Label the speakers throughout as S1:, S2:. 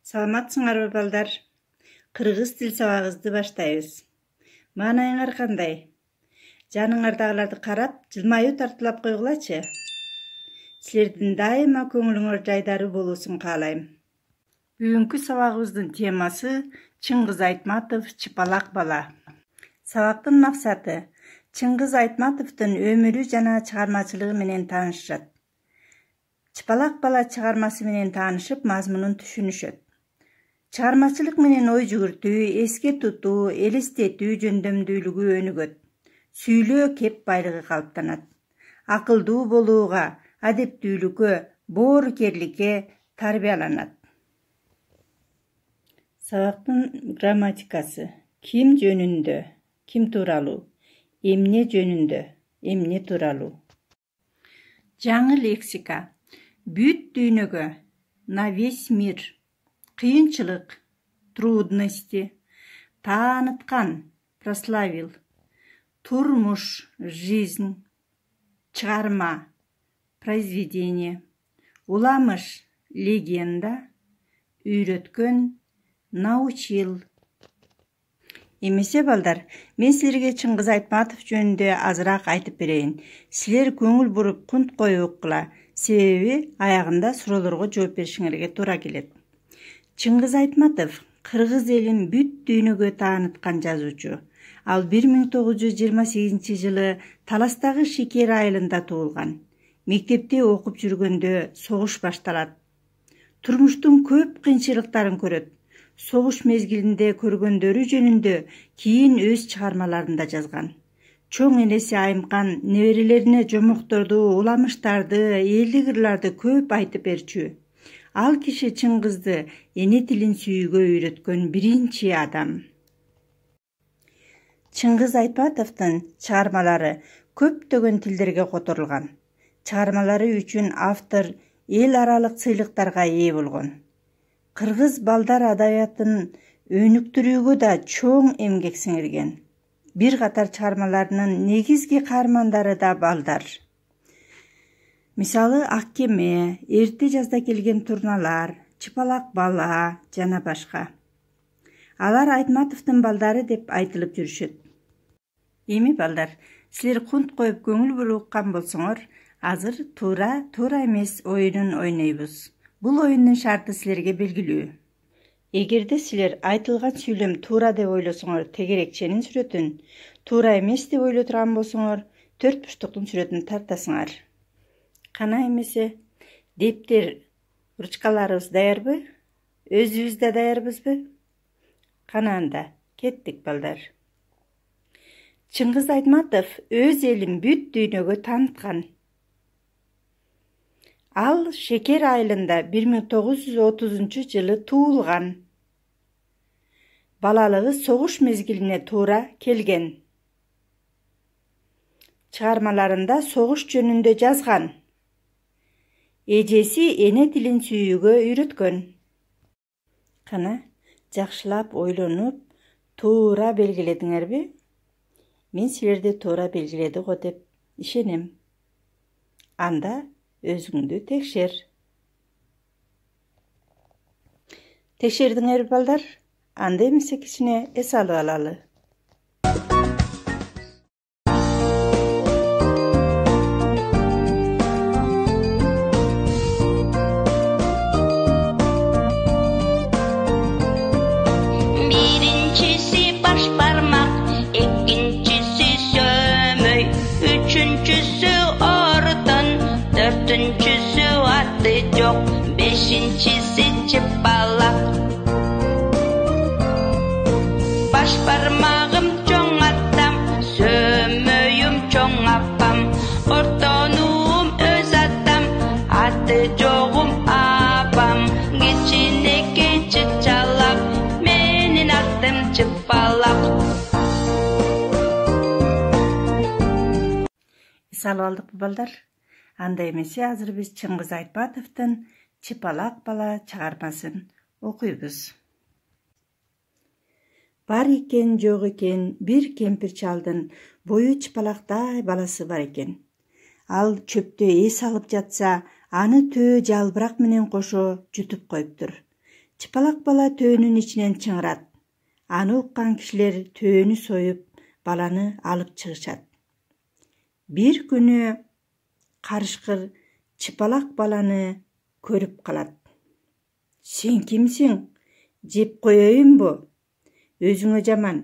S1: Саламатсыңарбы балдар? Кыргыз тил сабагыбызды баштайбыз. Маанайыңар кандай? Жаныңардагыларды карап, жылмаюу тартуулап койгулачы. Силердин дайыма көңүлүңөр жайдары болуусун каалайм. Бүгүнкү сабагыбыздын темасы Чыңгыз Айтматов «Чыпалак бала». Сабактын максаты Чыңгыз Айтматовдун өмүрү жана чыгармачылыгы менен таанышышат. Чыпалак бала чыгармасы менен таанышып, мазмунун түшүнүшөт. Чыгармачылык менен ой жүгүртүү, эске тутуу, элестетүү жөндөмдүүлүгү өнүгөт. Сүйлөө кеп байлыгы калыптанат. Акылдуу болууга, адептүүлүккө, боорукерликке тарбияланат. Сабактын грамматикасы ким жөнүндө, ким тууралуу, эмне жөнүндө, эмне тууралуу. Жаңы лексика бүт дүйнөгө, на весь мир, кыйынчылык, трудности, тааныткан, прославил, турмуш, жизнь, чыгарма, произведение, уламыш, легенда, үйрөткөн, научил. Эмесе балдар, мен силерге Чыңгыз Айтматов жөнүндө азыраак айтып берейин. Силер көңүл буруп кунт коюп уккула, себеби аягында суроолорго жооп беришиңерге туура келет. Чыңгыз Айтматов кыргыз элин бүт дүйнөгө тааныткан жазуучу. Ал 1928 жылы Таластагы Шекер айылында туулган. Мектепте окуп жүргөндө согуш башталат. Турмуштун көп кыйынчылыктарын көрөт. Согуш мезгилинде көргөндөрү жөнүндө кийин өз чыгармаларында жазган. Чоң энеси Айымкан неберелерине жомокторду, уламыштарды, элдик ырларды көп айтып берчү. Ал киши Чыңгызды эне тилин сүйүүгө үйрөткөн биринчи адам. Чыңгыз Айтматовдун чыгармалары көптөгөн тилдерге которулган. Чыгармалары үчүн автор эл аралык сыйлыктарга ээ болгон. Кыргыз балдар адабиятын өнүктүрүүгө да чоң эмгек сиңирген. Бир катар чыгармаларынын негизги каармандары да балдар. Мисалы Ак кеме, эрте жазда келген турналар, Чыпалак бала жана башка. Алар Айтматовдун балдары деп айтылып жүрүшөт. Эми балдар, силер кунт коюп көңүл буруп уккан болсоңор, азыр туура эмес оюнун ойнойбуз. Бул оюндун шарты силерге белгилүү. Эгерде силер айтылган сүйлөм туура деп ойлосоңор, тегерекченин сүрөтүн, туура эмес деп ойлой турган болсоңор, төрт бурчтуктун сүрөтүн тартасыңар. Кана эмесе, дептер, ручкаларыбыз даярбы? Өзүбүз да даярбызбы? Кана анда, кеттик балдар. Чыңгыз Айтматов өз элин бүт дүйнөгө тааныткан. Ал Шекер айылында 1930 жылы туулган. Балалыгы согуш мезгилине туура келген. Чыгармаларында согуш жөнүндө жазган. Эжеси эне тилин сүйүүгө үйрөткөн. Кана, жакшылап ойлонуп, туура белгиледиңерби? Мен силерди туура белгиледи го деп ишенем. Анда өзүңдү текшер. Текшердиңерби балдар? Анда эмесе кичине эс алып алалы.
S2: Birincisi baş parmak, ikincisi sömöy, üçüncüsü ordan, dördüncüsü adı yok, beşincisi çıpalak. Baş parmağım çoğ atam, sömöyüm çoğ apam, ortanuğum öz atam, adı çoğum apam, geçineke çıçalak, menin adım çıpalak.
S1: Салып алдыкпы балдар? Анда эмесе азыр биз Чыңгыз Айтматовдун «Чыпалак бала» чыгармасын окуйбуз. Бар экен, жок экен, бир кемпир чалдын бою чыпалактай баласы бар экен. Ал чөптө эс алып жатса, аны төө жалбырак менен кошо жутуп коюптур. Чыпалак бала төөнүн ичинен чыңырат. Аны уккан кишилер төөнү союп, баланы алып чыгышат. Бир күнү карышкыр чыпалак баланы көрүп калат. Сен кимсиң? Жеп коеюнбу? Өзүңө жаман,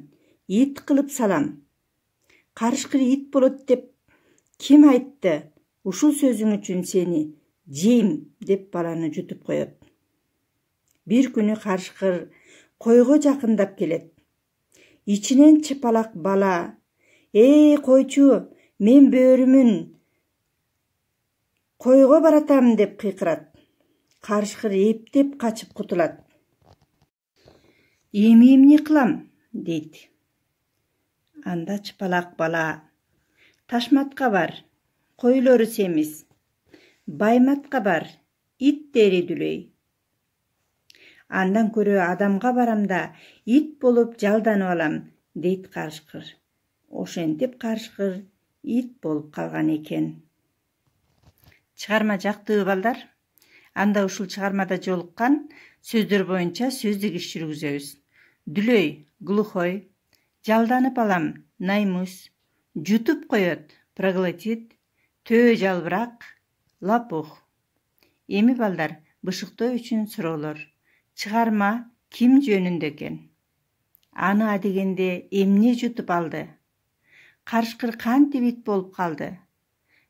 S1: ит кылып салам. Карышкыр ит болот деп ким айтты? Ушул сөзүң үчүн сени жейм деп баланы жутуп коет. Бир күнү карышкыр койго жакындап келет. Ичинен чыпалак бала: "Эй, койчу, мен бөрүмүн. Койго баратам" деп кыйкырат. Карышкыр эптеп качып кутулат. "Эми эмне кылам?" дейт. Анда чыпалак бала: "Ташматка бар, койлору семиз. Байматка бар, иттери дүлөй. Андан көрө адамга барам да ит болуп жалданып алам" дейт карышкыр. Ошентип карышкыр ит болуп калган экен. Чыгарма жактыбы балдар? Анда ушул чыгармада жолуккан сөздөр боюнча сөздүк иш жүргүзөбүз. Дүлөй, глухой, жалданып алам, наймус, жутуп коет, проглотит, төө жалбырак, лапух. Эми балдар, бышыктоо үчүн суроолор. Чыгарма ким жөнүндө экен? Аны адегенде эмне жутуп алды? Карышкыр кантип ит болуп калды?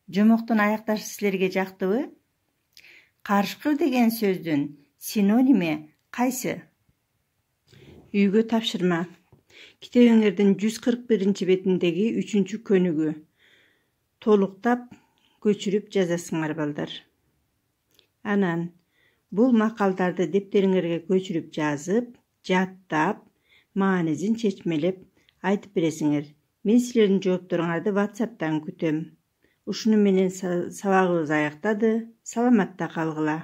S1: Жомоктун аякташы силерге жактыбы? Карышкыр деген сөздүн синоними кайсы? Үйгө тапшырма. Китебиңердин 141 бетиндеги 3 көнүгү. Толуктап көчүрүп жазасыңар балдар. Анан бул макалдарды дептериңерге көчүрүп жазып, жаттап, маанизин чечмелеп айтып бересиңер. Мен силердин жоопторуңарды WhatsApp'тан күтөм. Ушуну менен сабагыбыз аяктады. Саламатта калгыла.